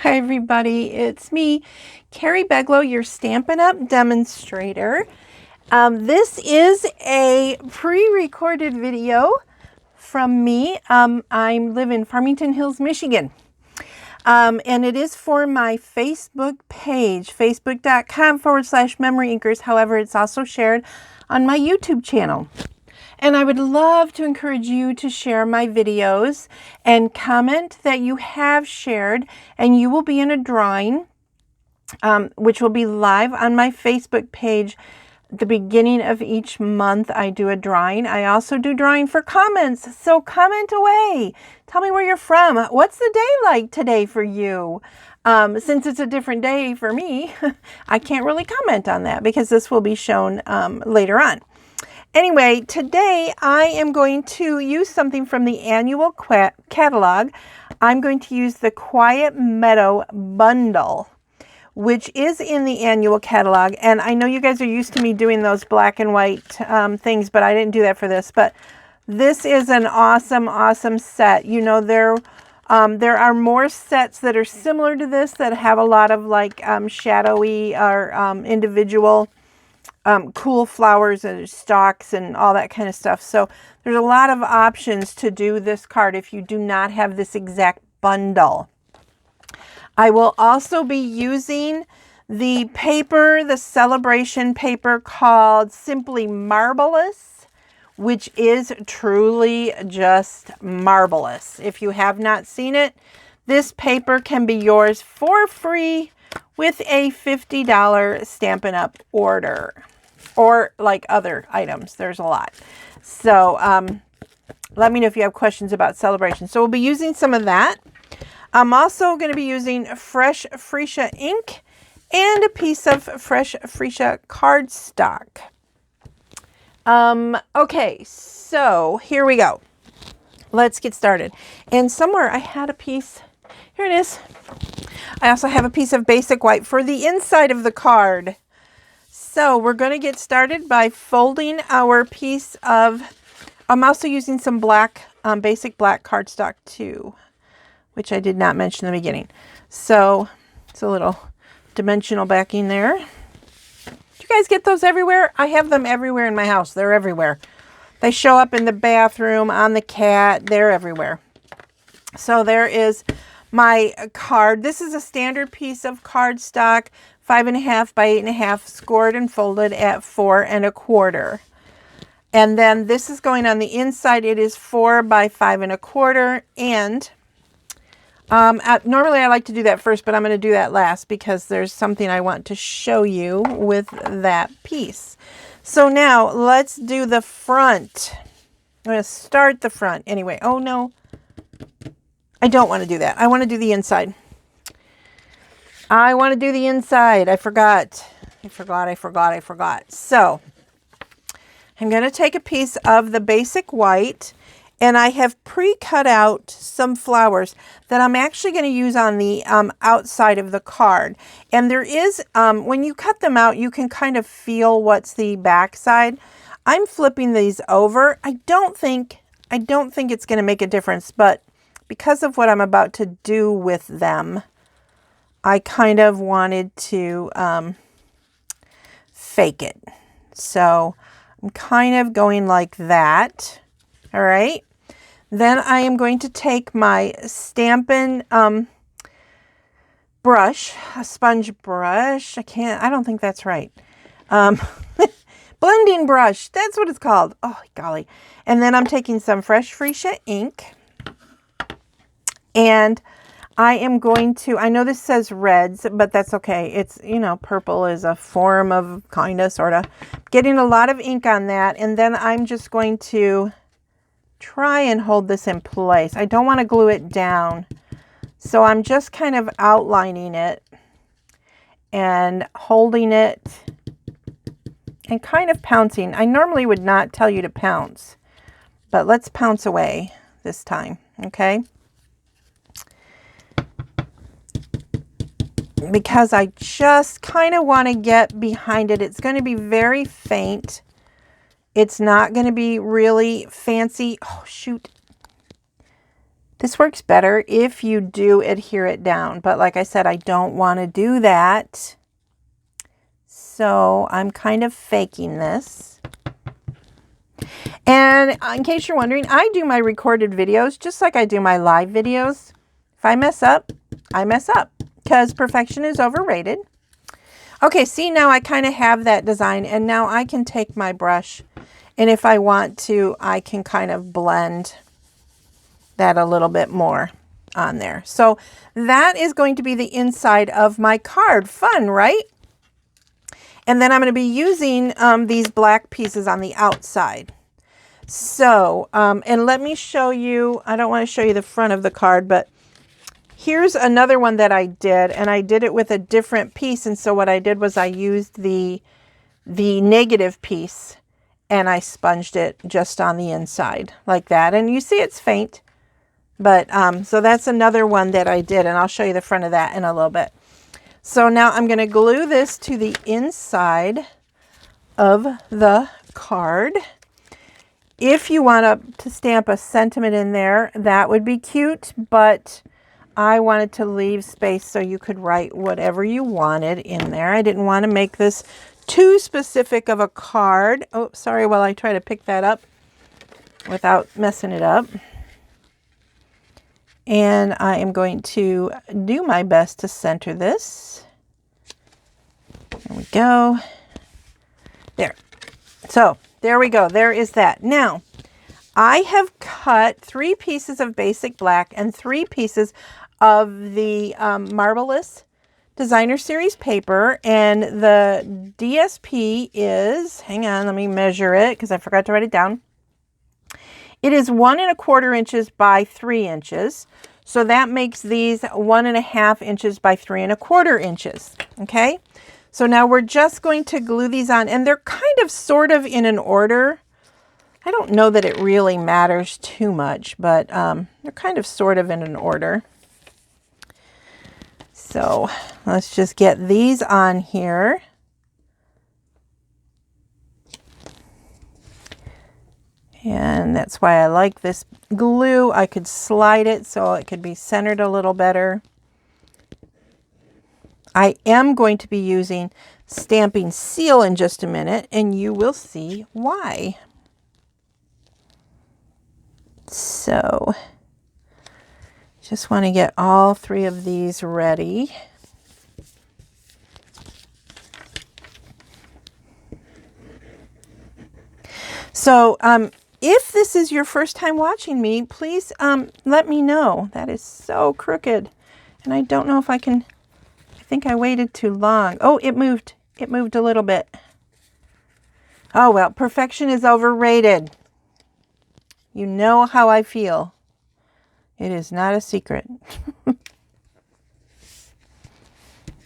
Hi everybody, it's me, Carrie Beglow, your Stampin' Up! Demonstrator. This is a pre-recorded video from me. I live in Farmington Hills, Michigan. And it is for my Facebook page, facebook.com/Memory Inkers. However, it's also shared on my YouTube channel. And I would love to encourage you to share my videos and comment that you have shared, and you will be in a drawing, which will be live on my Facebook page. At the beginning of each month, I do a drawing. I also do drawing for comments, so comment away. Tell me where you're from. What's the day like today for you? Since it's a different day for me, I can't really comment on that because this will be shown later on. Anyway, today I am going to use something from the annual catalog. I'm going to use the Quiet Meadow bundle, which is in the annual catalog. And I know you guys are used to me doing those black and white things, but I didn't do that for this. But this is an awesome, awesome set. You know, there are more sets that are similar to this that have a lot of like shadowy or individual cool flowers and stalks and all that kind of stuff. So there's a lot of options to do this card if you do not have this exact bundle. I will also be using the paper, the celebration paper called Simply Marblelous, which is truly just marvelous. If you have not seen it, this paper can be yours for free with a $50 Stampin' Up! Order. Or like other items. There's a lot. So let me know if you have questions about celebration. So we'll be using some of that. I'm also going to be using fresh freesia ink and a piece of fresh freesia cardstock. Okay, so here we go. Let's get started. And somewhere I had a piece. Here it is. I also have a piece of basic white for the inside of the card. So we're going to get started by folding our piece of, I'm also using some black, basic black cardstock too, which I did not mention in the beginning. So it's a little dimensional backing there. Do you guys get those everywhere? I have them everywhere in my house. They're everywhere. They show up in the bathroom, on the cat. They're everywhere. So there is my card. This is a standard piece of cardstock, 5.5 by 8.5, scored and folded at 4 1/4. And then this is going on the inside. It is 4 by 5 1/4. And normally I like to do that first, but I'm going to do that last because there's something I want to show you with that piece. So now let's do the front. I'm going to start the front anyway. Oh no, I don't want to do that. I want to do the inside. I want to do the inside. I forgot. So I'm going to take a piece of the basic white, and I have pre-cut out some flowers that I'm actually going to use on the outside of the card. And there is, when you cut them out, you can kind of feel what's the back side. I'm flipping these over. I don't think it's going to make a difference, but because of what I'm about to do with them, I kind of wanted to fake it. So I'm kind of going like that. All right. Then I am going to take my Stampin' brush, a sponge brush. I don't think that's right. Blending brush. That's what it's called. Oh, golly. And then I'm taking some fresh freesia ink. And I am going to, I know this says reds, but that's okay. It's, you know, purple is a form of kindness, sort of. Getting a lot of ink on that. And then I'm just going to try and hold this in place. I don't want to glue it down. So I'm just kind of outlining it and holding it and kind of pouncing. I normally would not tell you to pounce, but let's pounce away this time, okay? Because I just kind of want to get behind it. It's going to be very faint. It's not going to be really fancy. Oh, shoot. This works better if you do adhere it down, but like I said, I don't want to do that. So I'm kind of faking this. And in case you're wondering, I do my recorded videos just like I do my live videos. If I mess up, I mess up because perfection is overrated. Okay, see, now I kind of have that design, and now I can take my brush, and if I want to, I can kind of blend that a little bit more on there. So that is going to be the inside of my card. Fun, right? And then I'm going to be using these black pieces on the outside. So, and let me show you, I don't want to show you the front of the card, but here's another one that I did, and I did it with a different piece. And so what I did was I used the negative piece and I sponged it just on the inside like that. And you see it's faint. But, so that's another one that I did, and I'll show you the front of that in a little bit. So now I'm going to glue this to the inside of the card. If you want to stamp a sentiment in there, that would be cute, but I wanted to leave space so you could write whatever you wanted in there. I didn't want to make this too specific of a card. Oh, sorry, while I try to pick that up without messing it up. And I am going to do my best to center this. There we go. There. So there we go. There is that. Now, I have cut 3 pieces of basic black and 3 pieces of the Marblelous Designer Series paper. And the DSP is, hang on, let me measure it because I forgot to write it down. It is 1 1/4 inches by 3 inches. So that makes these 1 1/2 inches by 3 1/4 inches. Okay. So now we're just going to glue these on, and they're kind of sort of in an order. I don't know that it really matters too much, but they're kind of sort of in an order. So let's just get these on here. And that's why I like this glue. I could slide it so it could be centered a little better. I am going to be using stamping seal in just a minute, and you will see why. So, just want to get all 3 of these ready. So, if this is your first time watching me, please let me know. That is so crooked. And I don't know if I can, I think I waited too long. Oh, it moved. It moved a little bit. Oh, well, perfection is overrated. You know how I feel. It is not a secret.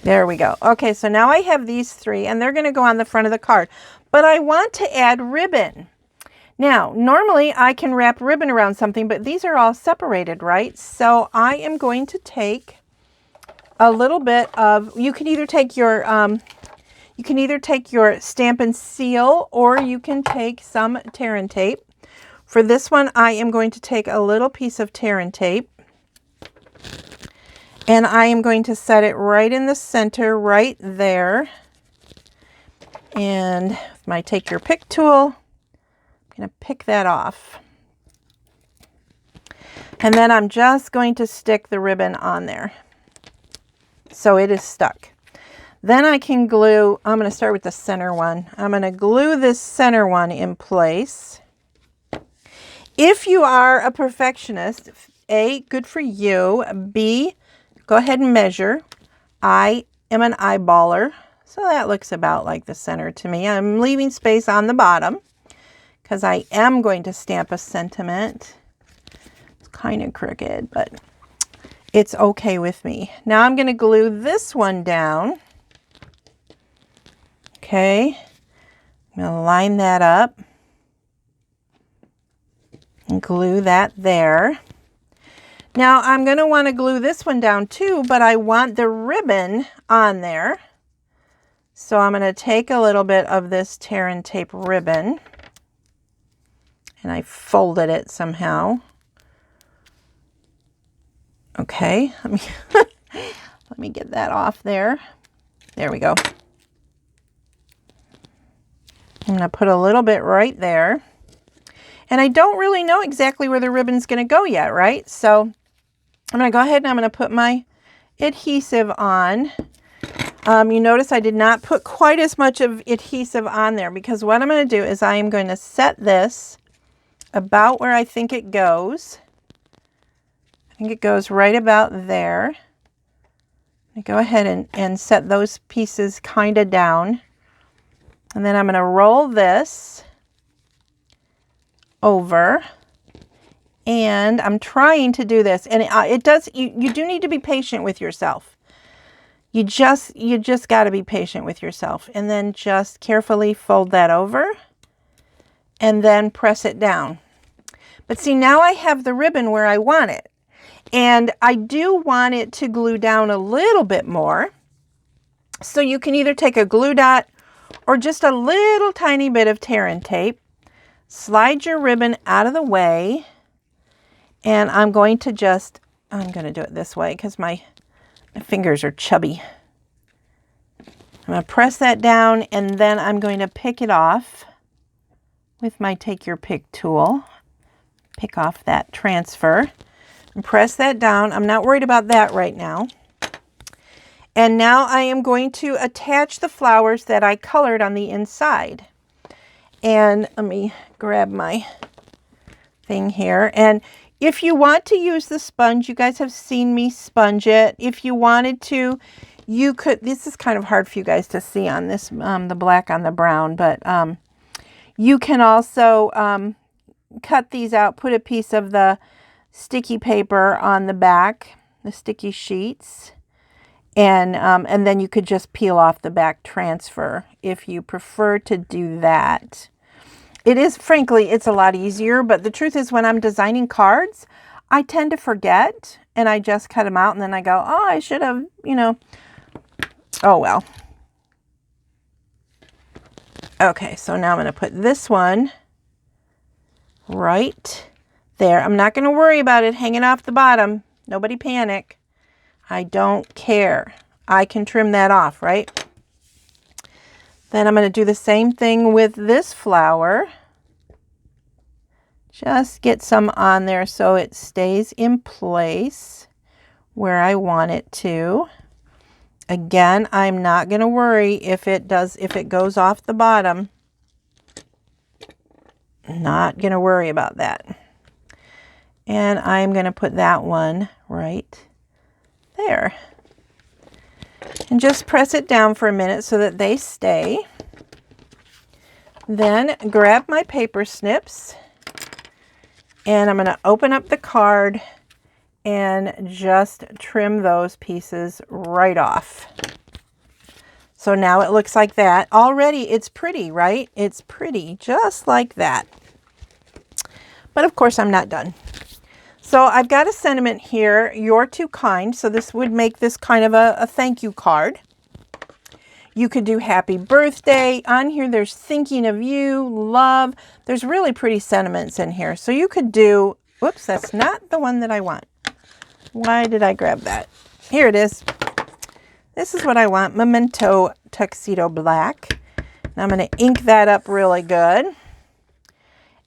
There we go. Okay, so now I have these 3, and they're going to go on the front of the card. But I want to add ribbon. Now, normally I can wrap ribbon around something, but these are all separated, right? So I am going to take a little bit of, you can either take your Stampin' Seal, or you can take some tear and tape. For this one, I am going to take a little piece of tear and tape, and I am going to set it right in the center, right there. And with my Take Your Pick tool, I'm going to pick that off. And then I'm just going to stick the ribbon on there, so it is stuck. Then I can glue, I'm going to start with the center one. I'm going to glue this center one in place. If you are a perfectionist, A, good for you. B, go ahead and measure. I am an eyeballer, so that looks about like the center to me. I'm leaving space on the bottom because I am going to stamp a sentiment. It's kind of crooked, but it's okay with me. Now I'm going to glue this one down. Okay, I'm going to line that up and glue that there. Now I'm going to want to glue this one down too, but I want the ribbon on there. So I'm going to take a little bit of this tear and tape ribbon, and I folded it somehow. Okay, let me get that off there. There we go. I'm going to put a little bit right there. And I don't really know exactly where the ribbon's going to go yet, right? So I'm going to go ahead and I'm going to put my adhesive on. You notice I did not put quite as much of adhesive on there because what I'm going to do is I am going to set this about where I think it goes. I think it goes right about there. I go ahead and set those pieces kind of down. And then I'm going to roll this over. And I'm trying to do this. And it does, you do need to be patient with yourself. You just got to be patient with yourself. And then just carefully fold that over. And then press it down. But see, now I have the ribbon where I want it. And I do want it to glue down a little bit more. So you can either take a glue dot or just a little tiny bit of tear and tape. Slide your ribbon out of the way. And I'm going to do it this way because my fingers are chubby. I'm going to press that down and then I'm going to pick it off with my Take Your Pick tool. Pick off that transfer and press that down. I'm not worried about that right now. And now I am going to attach the flowers that I colored on the inside. And let me grab my thing here. And if you want to use the sponge, you guys have seen me sponge it. If you wanted to, you could, this is kind of hard for you guys to see on this, the black on the brown, but you can also cut these out, put a piece of the sticky paper on the back, the sticky sheets, and then you could just peel off the back transfer if you prefer to do that. It is, frankly, it's a lot easier, but the truth is when I'm designing cards, I tend to forget and I just cut them out and then I go, oh, I should have, oh well. Okay, so now I'm going to put this one right there. I'm not going to worry about it hanging off the bottom. Nobody panic. I don't care. I can trim that off, right? Then I'm going to do the same thing with this flower. Just get some on there so it stays in place where I want it to. Again, I'm not going to worry if it goes off the bottom. Not going to worry about that. And I'm going to put that one right there. And just press it down for a minute so that they stay. Then grab my paper snips and I'm going to open up the card and just trim those pieces right off. So now it looks like that. Already it's pretty, right? It's pretty just like that. But of course I'm not done. So I've got a sentiment here, you're too kind. So this would make this kind of a thank you card. You could do happy birthday. On here there's thinking of you, love. There's really pretty sentiments in here. So you could do, whoops, that's not the one that I want. Why did I grab that? Here it is. This is what I want, Memento Tuxedo Black. And I'm going to ink that up really good.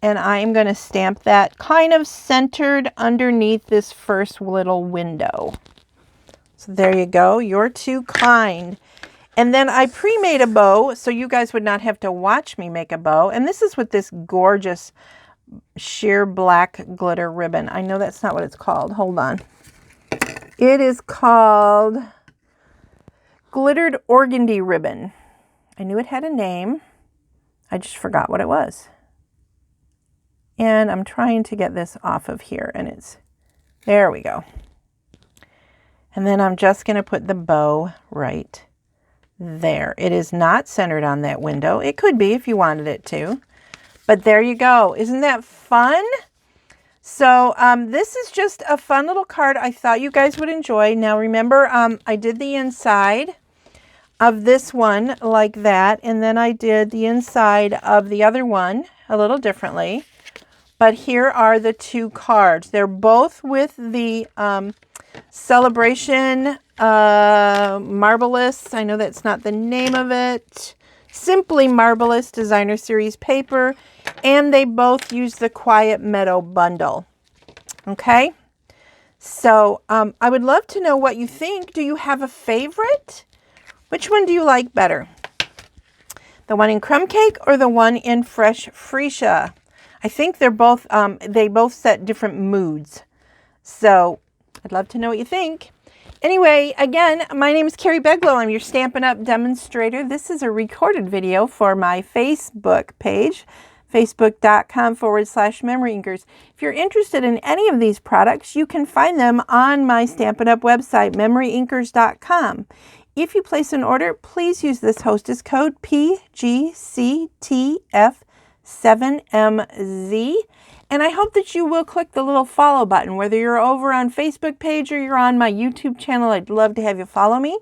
And I am going to stamp that kind of centered underneath this first little window. So there you go. You're too kind. And then I pre-made a bow so you guys would not have to watch me make a bow. And this is with this gorgeous sheer black glitter ribbon. I know that's not what it's called. Hold on. It is called Glittered Organdy Ribbon. I knew it had a name. I just forgot what it was. And I'm trying to get this off of here and there we go. And then I'm just going to put the bow right there. It is not centered on that window. It could be if you wanted it to, but there you go. Isn't that fun? So this is just a fun little card I thought you guys would enjoy. Now remember, I did the inside of this one like that, and then I did the inside of the other one a little differently. But here are the two cards. They're both with the Celebration Marblelous. I know that's not the name of it. Simply Marblelous Designer Series paper. And they both use the Quiet Meadow bundle. Okay. So I would love to know what you think. Do you have a favorite? Which one do you like better? The one in Crumb Cake or the one in Fresh Freesia? I think they're both, they both set different moods. So I'd love to know what you think. Anyway, again, my name is Carrie Beglow. I'm your Stampin' Up! Demonstrator. This is a recorded video for my Facebook page, facebook.com/Memory Inkers. If you're interested in any of these products, you can find them on my Stampin' Up! Website, memoryinkers.com. If you place an order, please use this hostess code PGCTF7MZ. And I hope that you will click the little follow button, whether you're over on Facebook page or you're on my YouTube channel. I'd love to have you follow me.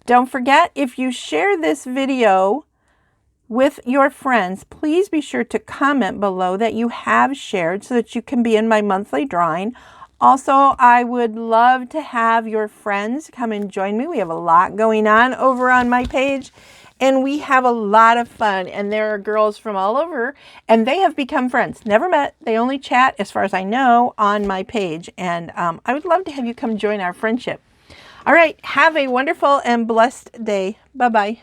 Don't forget, if you share this video with your friends, please be sure to comment below that you have shared so that you can be in my monthly drawing. Also, I would love to have your friends come and join me. We have a lot going on over on my page. And we have a lot of fun, and there are girls from all over, and they have become friends. Never met. They only chat, as far as I know, on my page. And I would love to have you come join our friendship. All right. Have a wonderful and blessed day. Bye-bye.